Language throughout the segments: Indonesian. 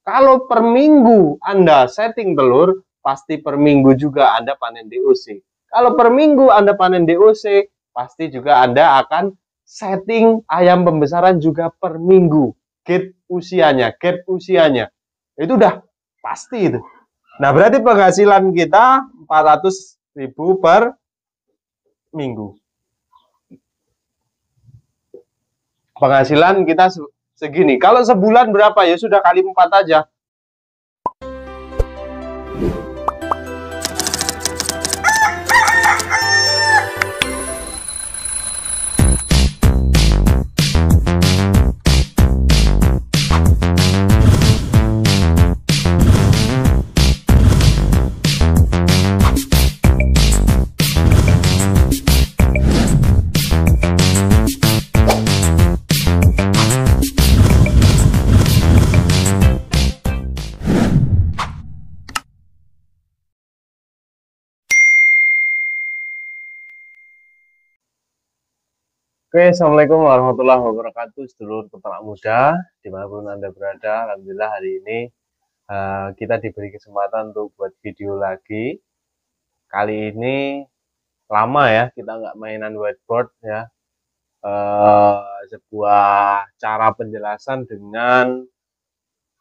Kalau per minggu Anda setting telur, pasti per minggu juga Anda panen DOC. Kalau per minggu Anda panen DOC, pasti juga Anda akan setting ayam pembesaran juga per minggu. Gap usianya. Itu udah pasti itu. Nah, berarti penghasilan kita 400.000 per minggu. Penghasilan kita segini. Kalau sebulan berapa? Ya sudah kali 4 aja. Oke, Assalamualaikum warahmatullahi wabarakatuh, sedulur peternak muda, dimanapun Anda berada. Alhamdulillah hari ini kita diberi kesempatan untuk buat video lagi. Kali ini lama ya, kita nggak mainan whiteboard ya. Sebuah cara penjelasan dengan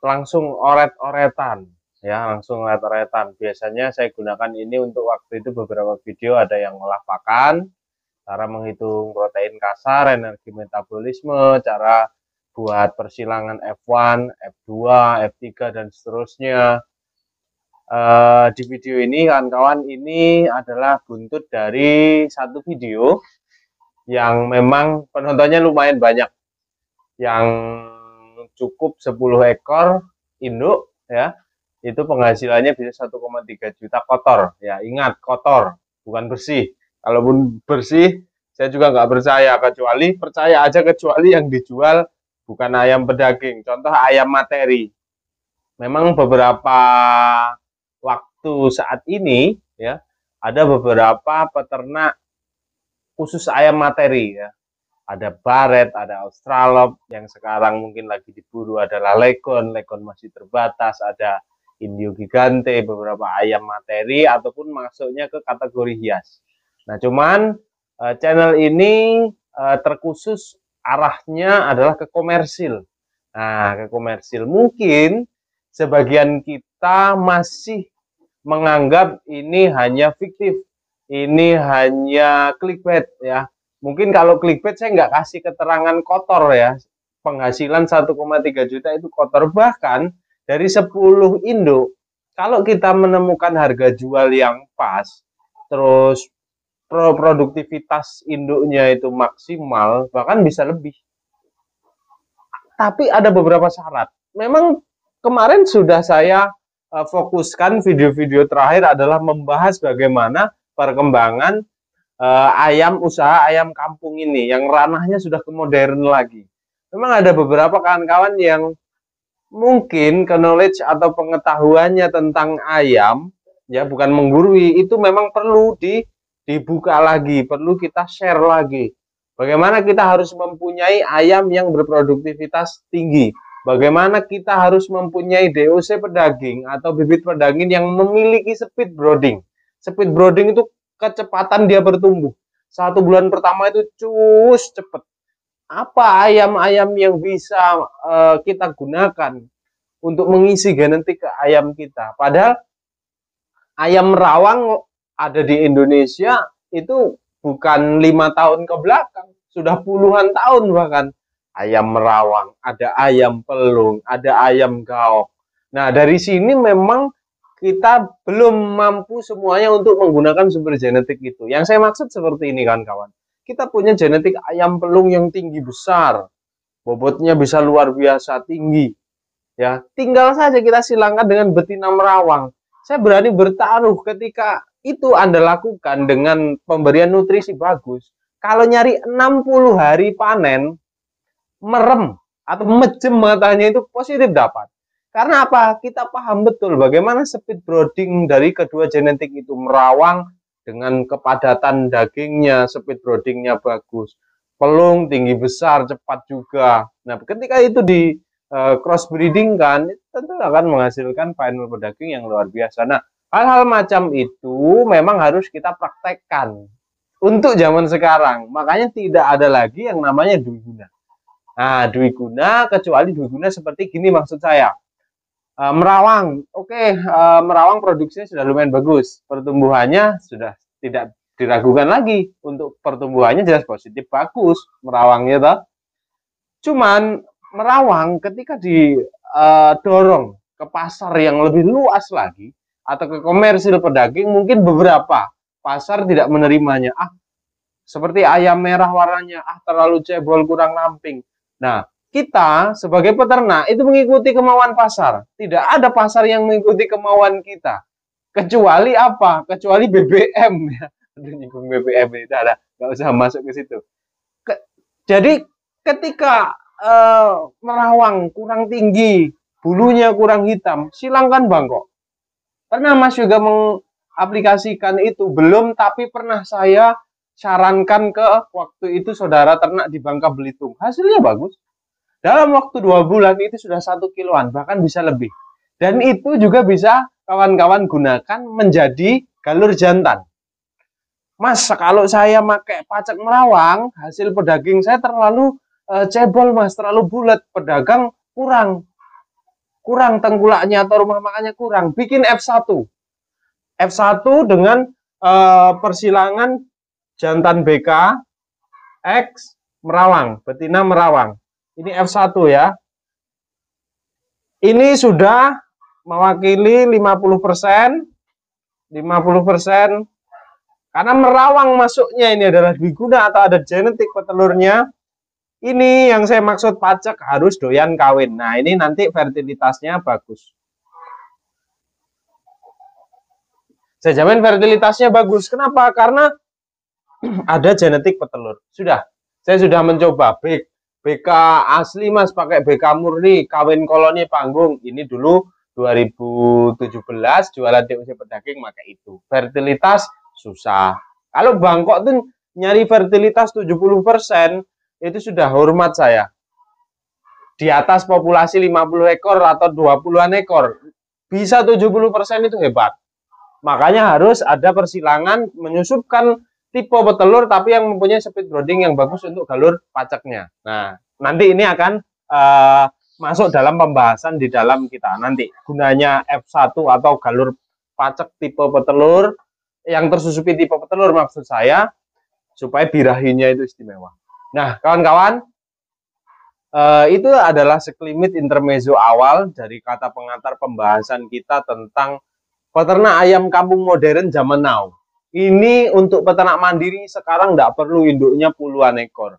langsung oret-oretan ya, langsung oret-oretan. Biasanya saya gunakan ini untuk waktu itu beberapa video, ada yang olah pakan, cara menghitung protein kasar, energi metabolisme, cara buat persilangan F1, F2, F3, dan seterusnya. Di video ini, kawan-kawan, ini adalah buntut dari satu video yang memang penontonnya lumayan banyak, yang cukup 10 ekor induk ya, itu penghasilannya bisa 1,3 juta kotor ya. Ingat, kotor, bukan bersih. Kalaupun bersih, saya juga nggak percaya aja kecuali yang dijual bukan ayam pedaging. Contoh ayam materi. Memang beberapa waktu saat ini ya, ada beberapa peternak khusus ayam materi ya. Ada Barret, ada Australorp, yang sekarang mungkin lagi diburu adalah Leghorn masih terbatas, ada Indio Gigante, beberapa ayam materi ataupun masuknya ke kategori hias. Nah, cuman channel ini terkhusus arahnya adalah ke komersil. Nah, ke komersil. Mungkin sebagian kita masih menganggap ini hanya fiktif, ini hanya clickbait ya. Mungkin kalau clickbait saya nggak kasih keterangan kotor ya. Penghasilan 1,3 juta itu kotor. Bahkan dari 10 induk, kalau kita menemukan harga jual yang pas, terus produktivitas induknya itu maksimal, bahkan bisa lebih. Tapi ada beberapa syarat. Memang kemarin sudah saya fokuskan video-video terakhir adalah membahas bagaimana perkembangan ayam usaha ayam kampung ini, yang ranahnya sudah ke modern lagi. Memang ada beberapa kawan-kawan yang mungkin knowledge atau pengetahuannya tentang ayam, ya bukan menggurui, itu memang perlu dibuka lagi, perlu kita share lagi. Bagaimana kita harus mempunyai ayam yang berproduktivitas tinggi. Bagaimana kita harus mempunyai DOC pedaging atau bibit pedaging yang memiliki speed brooding. Speed brooding itu kecepatan dia bertumbuh. 1 bulan pertama itu cus cepet. Apa ayam-ayam yang bisa kita gunakan untuk mengisi genetik ke ayam kita? Padahal ayam rawang ada di Indonesia itu bukan 5 tahun ke belakang, sudah puluhan tahun bahkan. Ayam merawang, ada ayam pelung, ada ayam gaok. Nah, dari sini memang kita belum mampu semuanya untuk menggunakan sumber genetik itu. Yang saya maksud seperti ini, kawan-kawan. Kita punya genetik ayam pelung yang tinggi besar, bobotnya bisa luar biasa tinggi. Ya, tinggal saja kita silangkan dengan betina merawang. Saya berani bertaruh ketika itu Anda lakukan dengan pemberian nutrisi bagus. Kalau nyari 60 hari panen, merem atau mejem matanya itu positif dapat. Karena apa? Kita paham betul bagaimana speed brooding dari kedua genetik itu. Merawang dengan kepadatan dagingnya, speed broodingnya bagus. Pelung tinggi besar, cepat juga. Nah, ketika itu cross breeding kan, itu tentu akan menghasilkan final pedaging yang luar biasa. Nah, hal-hal macam itu memang harus kita praktekkan untuk zaman sekarang. Makanya tidak ada lagi yang namanya dwiguna. Nah, dwiguna kecuali dwiguna seperti gini maksud saya. Merawang, oke, merawang produksinya sudah lumayan bagus, pertumbuhannya sudah tidak diragukan lagi, untuk pertumbuhannya jelas positif bagus, merawangnya toh. Cuman merawang ketika didorong ke pasar yang lebih luas lagi atau ke komersil pedaging, mungkin beberapa pasar tidak menerimanya. Seperti ayam merah warnanya, terlalu cebol, kurang ramping. Nah, kita sebagai peternak itu mengikuti kemauan pasar. Tidak ada pasar yang mengikuti kemauan kita. Kecuali apa? Kecuali BBM ya. Nyinggung BBM itu ada, nggak usah masuk ke situ. Jadi ketika merawang kurang tinggi, bulunya kurang hitam, silangkan bangkok. Pernah Mas juga mengaplikasikan itu? Belum, tapi pernah saya sarankan ke waktu itu saudara ternak di Bangka Belitung. Hasilnya bagus. Dalam waktu 2 bulan itu sudah 1 kiloan, bahkan bisa lebih. Dan itu juga bisa kawan-kawan gunakan menjadi galur jantan. Mas, kalau saya pakai pacak merawang, hasil pedaging saya terlalu cebol Mas, terlalu bulat, pedagang kurang tengkulaknya atau rumah makannya kurang. Bikin F1 dengan persilangan jantan BK X merawang, betina merawang. Ini F1 ya. Ini sudah mewakili 50%. Karena merawang masuknya ini adalah dwiguna atau ada genetik petelurnya. Ini yang saya maksud pacak harus doyan kawin. Nah, ini nanti fertilitasnya bagus. Saya jamin fertilitasnya bagus. Kenapa? Karena ada genetik petelur. Saya sudah mencoba BK asli Mas, pakai BK murni, kawin koloni panggung. Ini dulu 2017 jualan DOC pedaging pakai itu. Fertilitas susah. Kalau Bangkok tuh nyari fertilitas 70% itu sudah hormat saya. Di atas populasi 50 ekor atau 20-an ekor. Bisa 70% itu hebat. Makanya harus ada persilangan menyusupkan tipe petelur tapi yang mempunyai speed brooding yang bagus untuk galur pacaknya. Nah, nanti ini akan masuk dalam pembahasan di dalam kita. Nanti gunanya F1 atau galur pacak tipe petelur yang tersusupi tipe petelur maksud saya supaya birahinya itu istimewa. Nah, kawan-kawan, itu adalah sekelumit intermezzo awal dari kata pengantar pembahasan kita tentang peternak ayam kampung modern zaman now. Ini untuk peternak mandiri sekarang tidak perlu induknya puluhan ekor.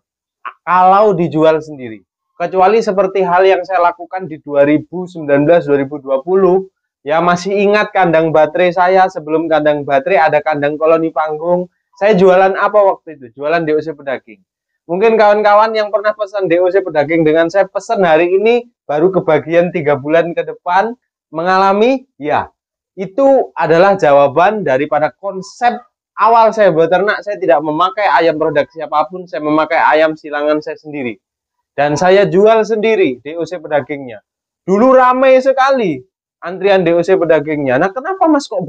Kalau dijual sendiri. Kecuali seperti hal yang saya lakukan di 2019-2020. Ya masih ingat kandang baterai saya. Sebelum kandang baterai ada kandang koloni panggung. Saya jualan apa waktu itu? Jualan DOC pedaging. Mungkin kawan-kawan yang pernah pesan DOC pedaging dengan saya pesan hari ini baru kebagian 3 bulan ke depan mengalami, ya. Itu adalah jawaban daripada konsep awal saya beternak. Saya tidak memakai ayam produk siapapun, saya memakai ayam silangan saya sendiri. Dan saya jual sendiri DOC pedagingnya. Dulu ramai sekali antrian DOC pedagingnya. Nah, kenapa Mas kok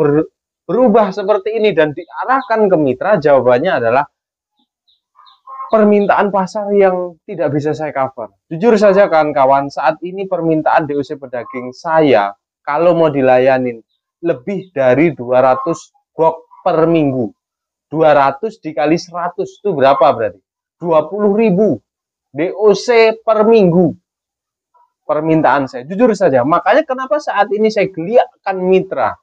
berubah seperti ini dan diarahkan ke mitra? Jawabannya adalah permintaan pasar yang tidak bisa saya cover. Jujur saja kawan-kawan, saat ini permintaan DOC pedaging saya kalau mau dilayanin lebih dari 200 box per minggu. 200 dikali 100 itu berapa berarti? 20.000 DOC per minggu permintaan saya. Jujur saja, makanya kenapa saat ini saya geliatkan mitra.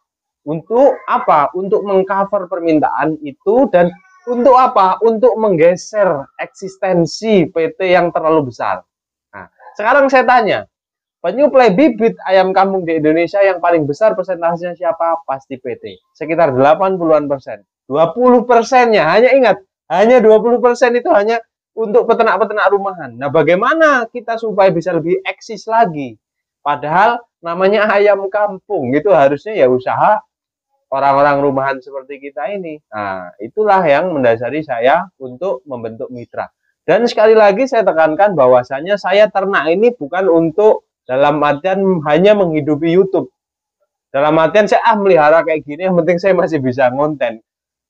Untuk apa? Untuk mengcover permintaan itu dan untuk apa? Untuk menggeser eksistensi PT yang terlalu besar. Nah, sekarang saya tanya, penyuplai bibit ayam kampung di Indonesia yang paling besar persentasenya siapa? Pasti PT. Sekitar 80-an persen. 20%-nya, hanya ingat, hanya 20% itu hanya untuk peternak-peternak rumahan. Nah, bagaimana kita supaya bisa lebih eksis lagi? Padahal namanya ayam kampung, itu harusnya ya usaha orang-orang rumahan seperti kita ini. Nah, itulah yang mendasari saya untuk membentuk mitra. Dan sekali lagi saya tekankan bahwasanya saya ternak ini bukan untuk Dalam artian hanya menghidupi YouTube. Dalam artian saya melihara kayak gini, yang penting saya masih bisa ngonten.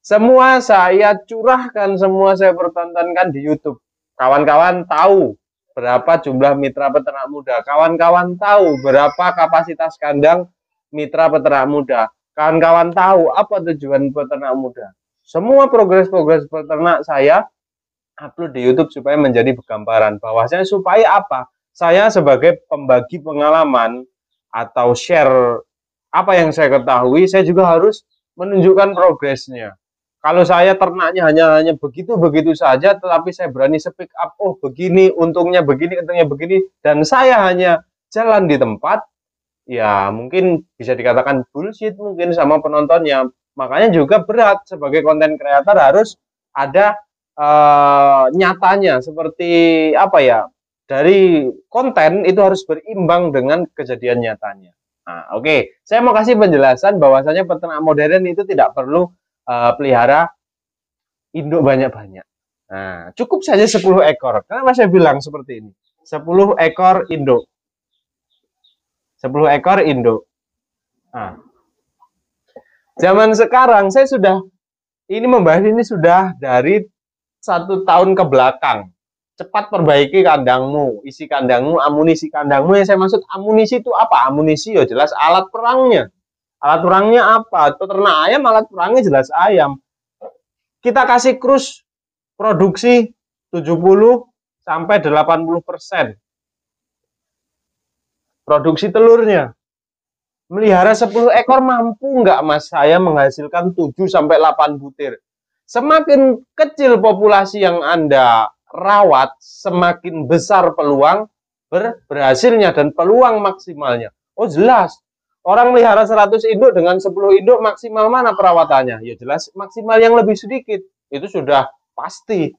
Semua saya curahkan, semua saya pertontonkan di YouTube. Kawan-kawan tahu berapa jumlah mitra peternak muda. Kawan-kawan tahu berapa kapasitas kandang mitra peternak muda. Kawan-kawan tahu apa tujuan peternak muda. Semua progres-progres peternak saya upload di YouTube supaya menjadi gambaran bahwasanya supaya apa? Saya sebagai pembagi pengalaman atau share apa yang saya ketahui, saya juga harus menunjukkan progresnya. Kalau saya ternaknya hanya begitu-begitu saja, tetapi saya berani speak up, oh begini, untungnya begini, dan saya hanya jalan di tempat, ya mungkin bisa dikatakan bullshit mungkin sama penontonnya. Makanya juga berat sebagai konten kreator harus ada nyatanya, seperti apa ya, dari konten itu harus berimbang dengan kejadian nyatanya. Nah, oke. Saya mau kasih penjelasan bahwasanya peternak modern itu tidak perlu pelihara induk banyak-banyak. Nah, cukup saja 10 ekor. Kenapa saya bilang seperti ini? 10 ekor induk. 10 ekor induk. Nah, zaman sekarang saya sudah membahas ini sudah dari 1 tahun ke belakang. Cepat perbaiki kandangmu, isi kandangmu, amunisi kandangmu. Yang saya maksud amunisi itu apa? Amunisi ya jelas alat perangnya. Alat perangnya apa? Peternak ayam alat perangnya jelas ayam. Kita kasih krus produksi 70 sampai 80%. Produksi telurnya. Melihara 10 ekor mampu nggak Mas saya menghasilkan 7 sampai 8 butir? Semakin kecil populasi yang Anda rawat, semakin besar peluang berhasilnya dan peluang maksimalnya. Oh jelas, orang melihara 100 induk dengan 10 induk maksimal mana perawatannya? Ya jelas maksimal yang lebih sedikit, itu sudah pasti.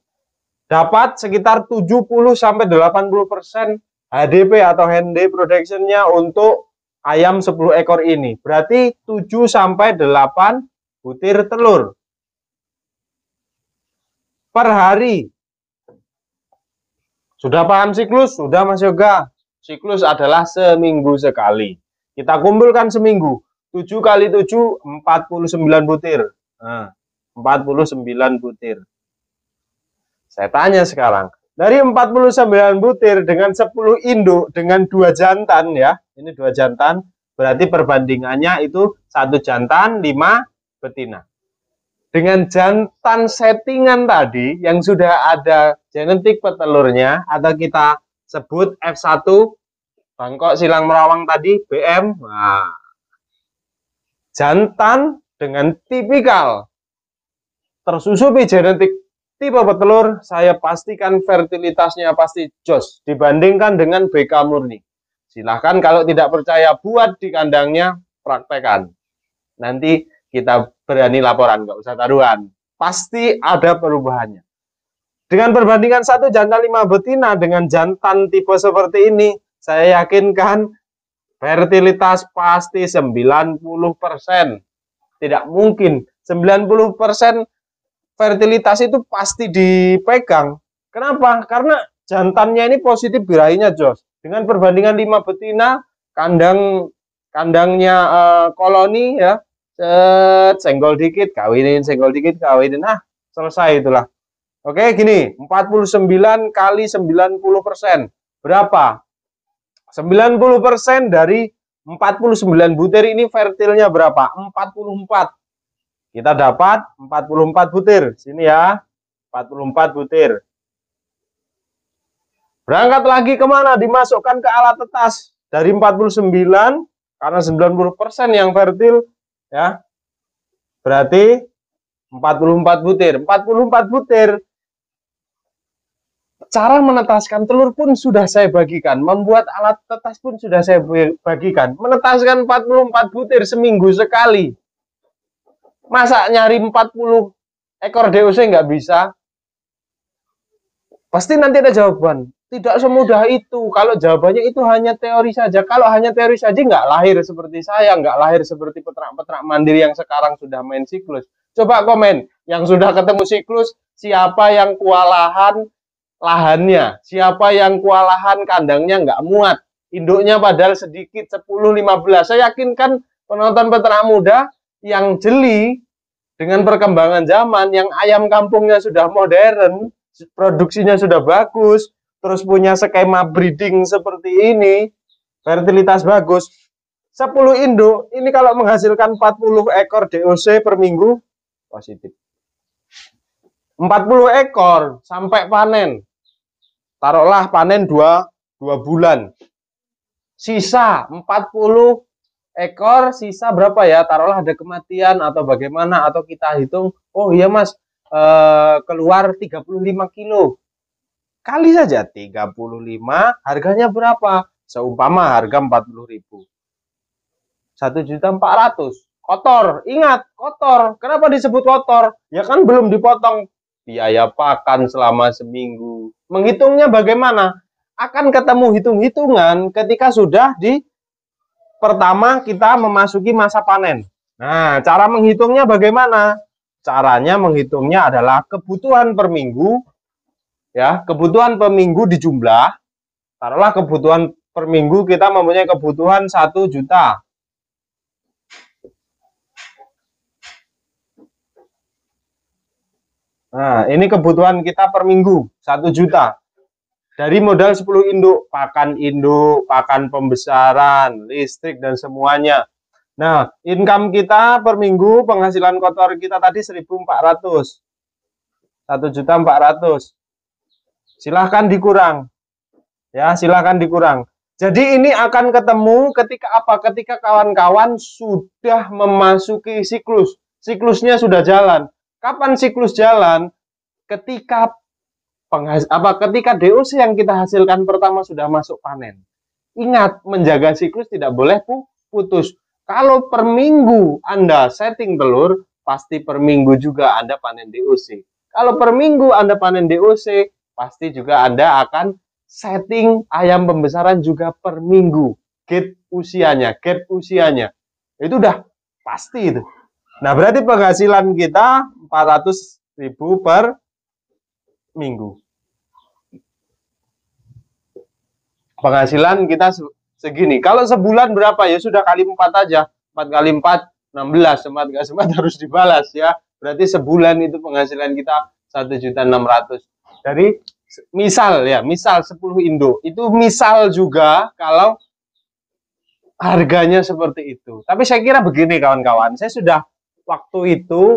Dapat sekitar 70-80% HDP atau hand day production-nya untuk ayam 10 ekor ini. Berarti 7-8 butir telur per hari. Sudah paham siklus? Sudah Mas Yoga. Siklus adalah seminggu sekali. Kita kumpulkan seminggu. 7 kali 7, 49 butir. Nah, 49 butir. Saya tanya sekarang. Dari 49 butir dengan 10 induk dengan 2 jantan ya. Ini 2 jantan. Berarti perbandingannya itu 1 jantan, 5 betina. Dengan jantan settingan tadi yang sudah ada genetik petelurnya atau kita sebut F1 Bangkok Silang Merawang tadi BM. Nah, jantan dengan tipikal tersusupi genetik tipe petelur, saya pastikan fertilitasnya pasti jos dibandingkan dengan BK murni. Silahkan kalau tidak percaya buat di kandangnya, praktekan. Nanti kita berani laporan, nggak usah taruhan. Pasti ada perubahannya. Dengan perbandingan 1 jantan 5 betina dengan jantan tipe seperti ini, saya yakinkan fertilitas pasti 90%. Tidak mungkin 90% fertilitas itu pasti dipegang. Kenapa? Karena jantannya ini positif birahinya jos. Dengan perbandingan 5 betina, kandangnya koloni ya, senggol dikit, kawinin, senggol dikit, kawinin. Nah, selesai itulah. Oke, gini, 49 kali 90%. Berapa? 90% dari 49 butir ini fertilnya berapa? 44. Kita dapat 44 butir. Sini ya, 44 butir. Berangkat lagi kemana? Dimasukkan ke alat tetas. Dari 49, karena 90% yang fertil, ya, berarti 44 butir. 44 butir. Cara menetaskan telur pun sudah saya bagikan. Membuat alat tetas pun sudah saya bagikan. Menetaskan 44 butir seminggu sekali. Masa nyari 40 ekor DOC nggak bisa? Pasti nanti ada jawaban. Tidak semudah itu. Kalau jawabannya itu hanya teori saja. Kalau hanya teori saja nggak lahir seperti saya, nggak lahir seperti peternak-peternak mandiri yang sekarang sudah main siklus. Coba komen, yang sudah ketemu siklus, siapa yang kewalahan lahannya? Siapa yang kewalahan kandangnya nggak muat? Induknya padahal sedikit, 10-15. Saya yakin kan penonton peternak muda yang jeli dengan perkembangan zaman, yang ayam kampungnya sudah modern, produksinya sudah bagus, terus punya skema breeding seperti ini, fertilitas bagus, 10 induk, ini kalau menghasilkan 40 ekor DOC per minggu, positif. 40 ekor sampai panen. Taruhlah panen 2 bulan. Sisa 40 ekor, sisa berapa ya? Taruhlah ada kematian atau bagaimana, atau kita hitung, oh iya mas, keluar 35 kilo. Kali saja 35, harganya berapa? Seumpama harga 40.000. 1.400.000. Kotor, ingat, kotor. Kenapa disebut kotor? Ya kan belum dipotong biaya pakan selama seminggu. Menghitungnya bagaimana? Akan ketemu hitung-hitungan ketika sudah di pertama kita memasuki masa panen. Nah, cara menghitungnya bagaimana? Caranya menghitungnya adalah kebutuhan per minggu, ya, kebutuhan per minggu dijumlah. Taruhlah kebutuhan per minggu kita mempunyai kebutuhan 1 juta. Nah, ini kebutuhan kita per minggu, 1 juta. Dari modal 10 induk, pakan pembesaran, listrik, dan semuanya. Nah, income kita per minggu, penghasilan kotor kita tadi 1.400. 1.400.000. Silahkan dikurang. Ya, silahkan dikurang. Jadi ini akan ketemu ketika apa? Ketika kawan-kawan sudah memasuki siklus. Siklusnya sudah jalan. Kapan siklus jalan? Ketika ketika DOC yang kita hasilkan pertama sudah masuk panen. Ingat, menjaga siklus tidak boleh putus. Kalau per minggu Anda setting telur, pasti per minggu juga Anda panen DOC. Kalau per minggu Anda panen DOC, pasti juga Anda akan setting ayam pembesaran juga per minggu. Gap usianya. Itu udah pasti itu. Nah, berarti penghasilan kita 400.000 per minggu. Penghasilan kita segini. Kalau sebulan berapa? Ya sudah kali 4 aja. 4 kali 4, 16. 4 kali 4 harus dibalas ya. Berarti sebulan itu penghasilan kita 1.600.000. Dari misal 10 induk. Itu misal juga kalau harganya seperti itu. Tapi saya kira begini kawan-kawan. Saya sudah waktu itu,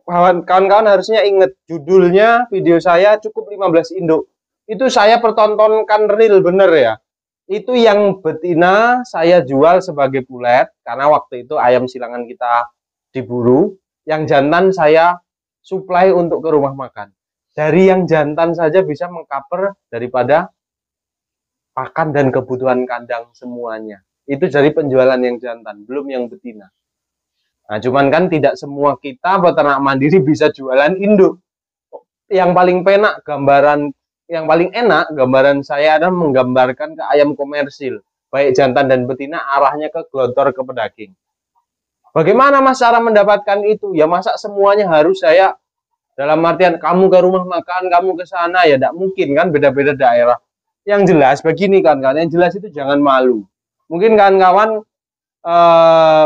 kawan-kawan harusnya ingat judulnya video saya cukup 15 induk. Itu saya pertontonkan real bener ya. Itu yang betina saya jual sebagai pulet karena waktu itu ayam silangan kita diburu. Yang jantan saya supply untuk ke rumah makan. Dari yang jantan saja bisa mengcover daripada pakan dan kebutuhan kandang semuanya. Itu dari penjualan yang jantan, belum yang betina. Nah, cuman kan tidak semua kita peternak mandiri bisa jualan induk. Yang paling enak gambaran saya adalah menggambarkan ke ayam komersil, baik jantan dan betina arahnya ke glotor ke pedaging. Bagaimana mas cara mendapatkan itu? Ya masa semuanya harus saya dalam artian kamu ke rumah makan, kamu ke sana, ya tidak mungkin kan, beda-beda daerah. Yang jelas begini kan, yang jelas itu jangan malu. Mungkin kawan-kawan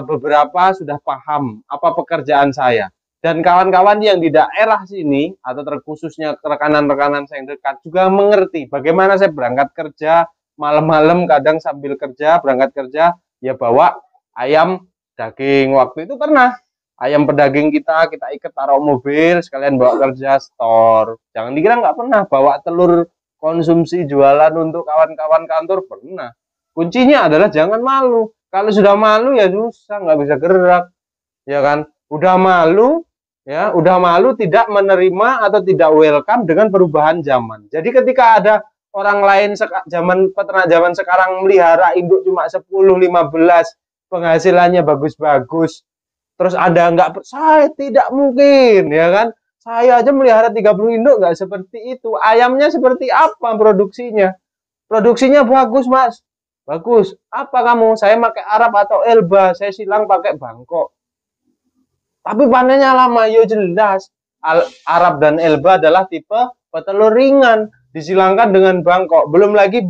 beberapa sudah paham apa pekerjaan saya, dan kawan-kawan yang di daerah sini atau terkhususnya rekanan-rekanan saya yang dekat juga mengerti bagaimana saya berangkat kerja malam-malam, kadang sambil kerja berangkat kerja ya bawa ayam daging. Waktu itu pernah ayam pedaging kita ikat taruh mobil sekalian bawa kerja store. Jangan dikira nggak pernah bawa telur konsumsi jualan untuk kawan-kawan kantor, pernah. Kuncinya adalah jangan malu. Kalau sudah malu ya susah, nggak bisa gerak, ya kan? Udah malu tidak menerima atau tidak welcome dengan perubahan zaman. Jadi ketika ada orang lain peternak zaman sekarang melihara induk cuma 10, 15, penghasilannya bagus-bagus, terus Anda nggak percaya, tidak mungkin, ya kan? Saya aja melihara 30 induk nggak seperti itu. Ayamnya seperti apa produksinya? Produksinya bagus, Mas. Bagus. Apa kamu? Saya pakai Arab atau Elba. Saya silang pakai Bangkok. Tapi panennya lama. Yo jelas. Arab dan Elba adalah tipe petelur ringan. Disilangkan dengan Bangkok. Belum lagi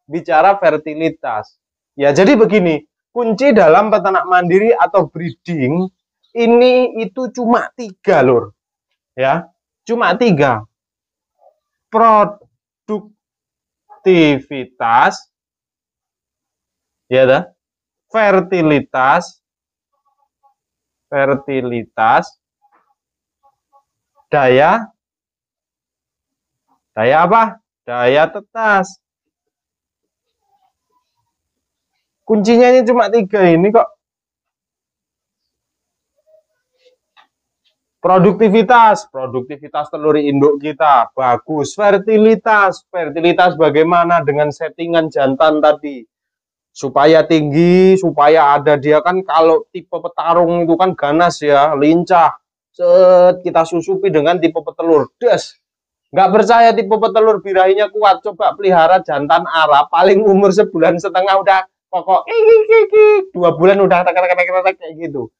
bicara fertilitas. Ya, jadi begini, kunci dalam peternak mandiri atau breeding ini itu cuma 3 lur. Ya, cuma 3. Produktivitas, ya dah, fertilitas, daya apa? Daya tetas. Kuncinya ini cuma 3 ini kok. Produktivitas telur induk kita bagus. Fertilitas bagaimana dengan settingan jantan tadi? Supaya tinggi, supaya ada dia kan kalau tipe petarung itu kan ganas ya, lincah. Set, kita susupi dengan tipe petelur. Des. Nggak percaya tipe petelur birahinya kuat, coba pelihara jantan Arab, paling umur 1,5 bulan udah pokok 2 bulan udah kayak gitu.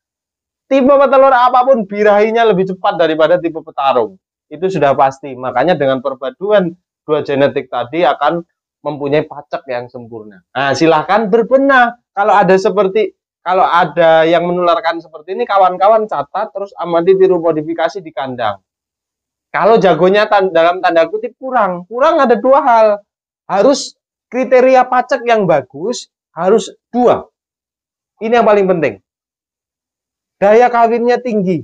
Tipe petelur apapun birahinya lebih cepat daripada tipe petarung. Itu sudah pasti. Makanya dengan perpaduan 2 genetik tadi akan mempunyai pacak yang sempurna. Nah, silahkan berbenah. Kalau ada yang menularkan seperti ini, kawan-kawan catat terus amati tiru modifikasi di kandang. Kalau jagonya dalam tanda kutip kurang ada 2 hal. Harus kriteria pacak yang bagus, harus 2. Ini yang paling penting. Daya kawinnya tinggi.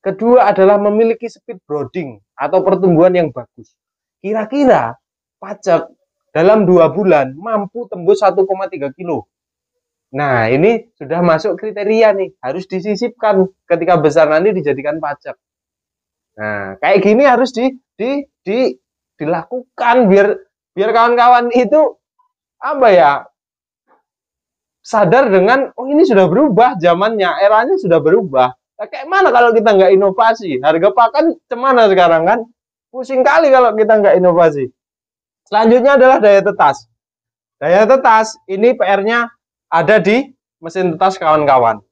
Kedua adalah memiliki speed brooding atau pertumbuhan yang bagus. Kira-kira pacak dalam 2 bulan mampu tembus 1,3 kilo. Nah, ini sudah masuk kriteria nih. Harus disisipkan ketika besar nanti dijadikan pacak. Nah, kayak gini harus dilakukan biar kawan-kawan itu apa ya? Sadar dengan ini sudah berubah zamannya, eranya sudah berubah. Nah, kayak mana kalau kita nggak inovasi? Harga pakan cemana sekarang kan? Pusing kali kalau kita nggak inovasi. Selanjutnya adalah daya tetas. Daya tetas ini PR-nya ada di mesin tetas kawan-kawan.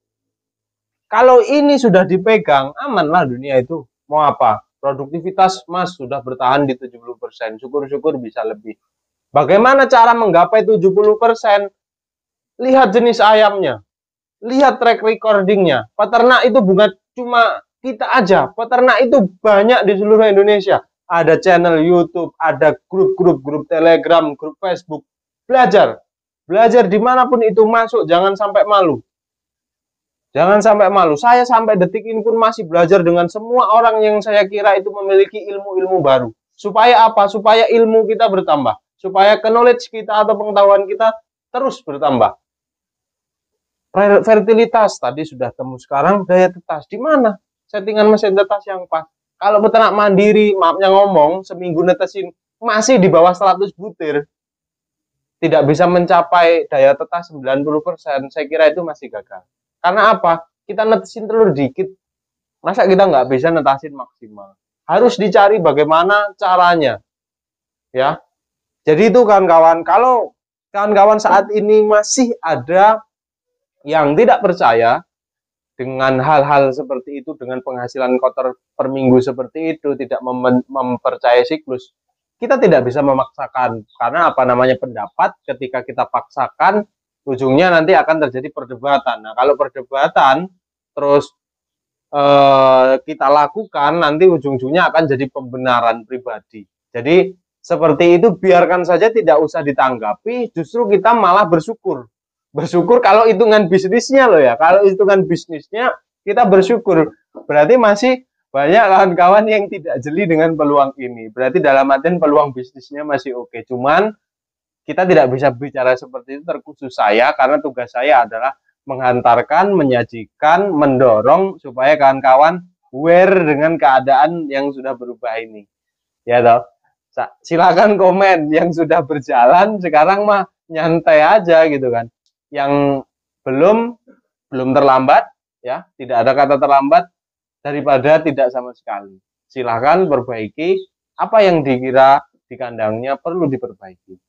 Kalau ini sudah dipegang, amanlah dunia itu. Mau apa? Produktivitas Mas sudah bertahan di 70%. Syukur-syukur bisa lebih. Bagaimana cara menggapai 70%? Lihat jenis ayamnya. Lihat track recordingnya. Peternak itu bukan cuma kita aja. Peternak itu banyak di seluruh Indonesia. Ada channel YouTube, ada grup Telegram, grup Facebook. Belajar dimanapun itu masuk. Jangan sampai malu. Jangan sampai malu. Saya sampai detik ini pun masih belajar dengan semua orang yang saya kira itu memiliki ilmu-ilmu baru. Supaya apa? Supaya ilmu kita bertambah. Supaya knowledge kita atau pengetahuan kita terus bertambah. Fertilitas tadi sudah temu, sekarang daya tetas. Di mana settingan mesin tetas yang pas? Kalau peternak mandiri, maafnya ngomong, seminggu netesin masih di bawah 100 butir. Tidak bisa mencapai daya tetas 90%. Saya kira itu masih gagal. Karena apa? Kita netesin telur dikit. Masa kita nggak bisa netasin maksimal? Harus dicari bagaimana caranya. Ya. Jadi itu kawan-kawan, kalau kawan-kawan saat ini masih ada yang tidak percaya dengan hal-hal seperti itu, dengan penghasilan kotor per minggu seperti itu, tidak mempercayai siklus, kita tidak bisa memaksakan. Karena apa namanya pendapat, ketika kita paksakan, ujungnya nanti akan terjadi perdebatan. Nah, kalau perdebatan terus kita lakukan, nanti ujung-ujungnya akan jadi pembenaran pribadi. Jadi seperti itu, biarkan saja, tidak usah ditanggapi, justru kita malah bersyukur kalau hitungan bisnisnya loh ya. Kalau hitungan bisnisnya kita bersyukur, berarti masih banyak kawan-kawan yang tidak jeli dengan peluang ini. Berarti dalam artian peluang bisnisnya masih oke. Cuman kita tidak bisa bicara seperti itu terkhusus saya, karena tugas saya adalah menghantarkan, menyajikan, mendorong supaya kawan-kawan aware dengan keadaan yang sudah berubah ini. Ya toh. Silakan komen yang sudah berjalan, sekarang mah nyantai aja gitu kan. Yang belum terlambat ya, tidak ada kata terlambat daripada tidak sama sekali. Silahkan perbaiki apa yang dikira di kandangnya perlu diperbaiki.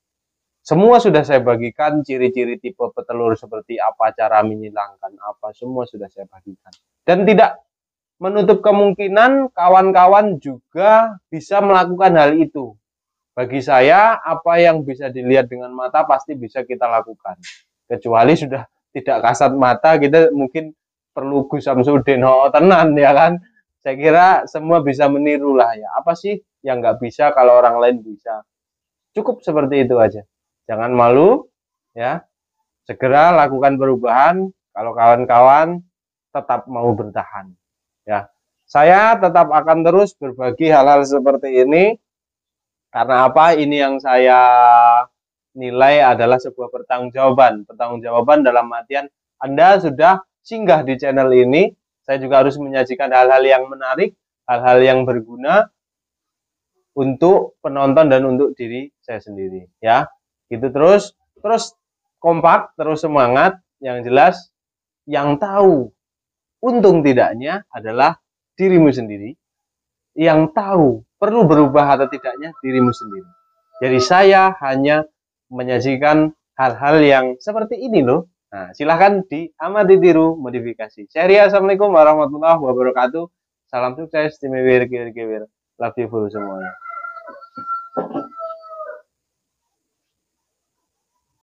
Semua sudah saya bagikan, ciri-ciri tipe petelur seperti apa, cara menyilangkan apa, semua sudah saya bagikan. Dan tidak menutup kemungkinan kawan-kawan juga bisa melakukan hal itu. bagi saya apa yang bisa dilihat dengan mata pasti bisa kita lakukan. Kecuali sudah tidak kasat mata, kita mungkin perlu Gus Samsudin tenan ya kan. Saya kira semua bisa meniru lah ya. Apa sih yang nggak bisa kalau orang lain bisa? Cukup seperti itu aja. Jangan malu ya. Segera lakukan perubahan kalau kawan-kawan tetap mau bertahan ya. Saya tetap akan terus berbagi hal-hal seperti ini karena apa? Ini yang saya nilai adalah sebuah pertanggungjawaban dalam artian Anda sudah singgah di channel ini, saya juga harus menyajikan hal-hal yang menarik, hal-hal yang berguna untuk penonton dan untuk diri saya sendiri ya. Gitu terus kompak, terus semangat. Yang jelas yang tahu untung tidaknya adalah dirimu sendiri. Yang tahu perlu berubah atau tidaknya dirimu sendiri. Jadi saya hanya menyajikan hal-hal yang seperti ini loh. Nah, silahkan diamati, tiru, modifikasi. Assalamualaikum warahmatullahi wabarakatuh. Salam sukses, tim Kiwir. Love you full semuanya.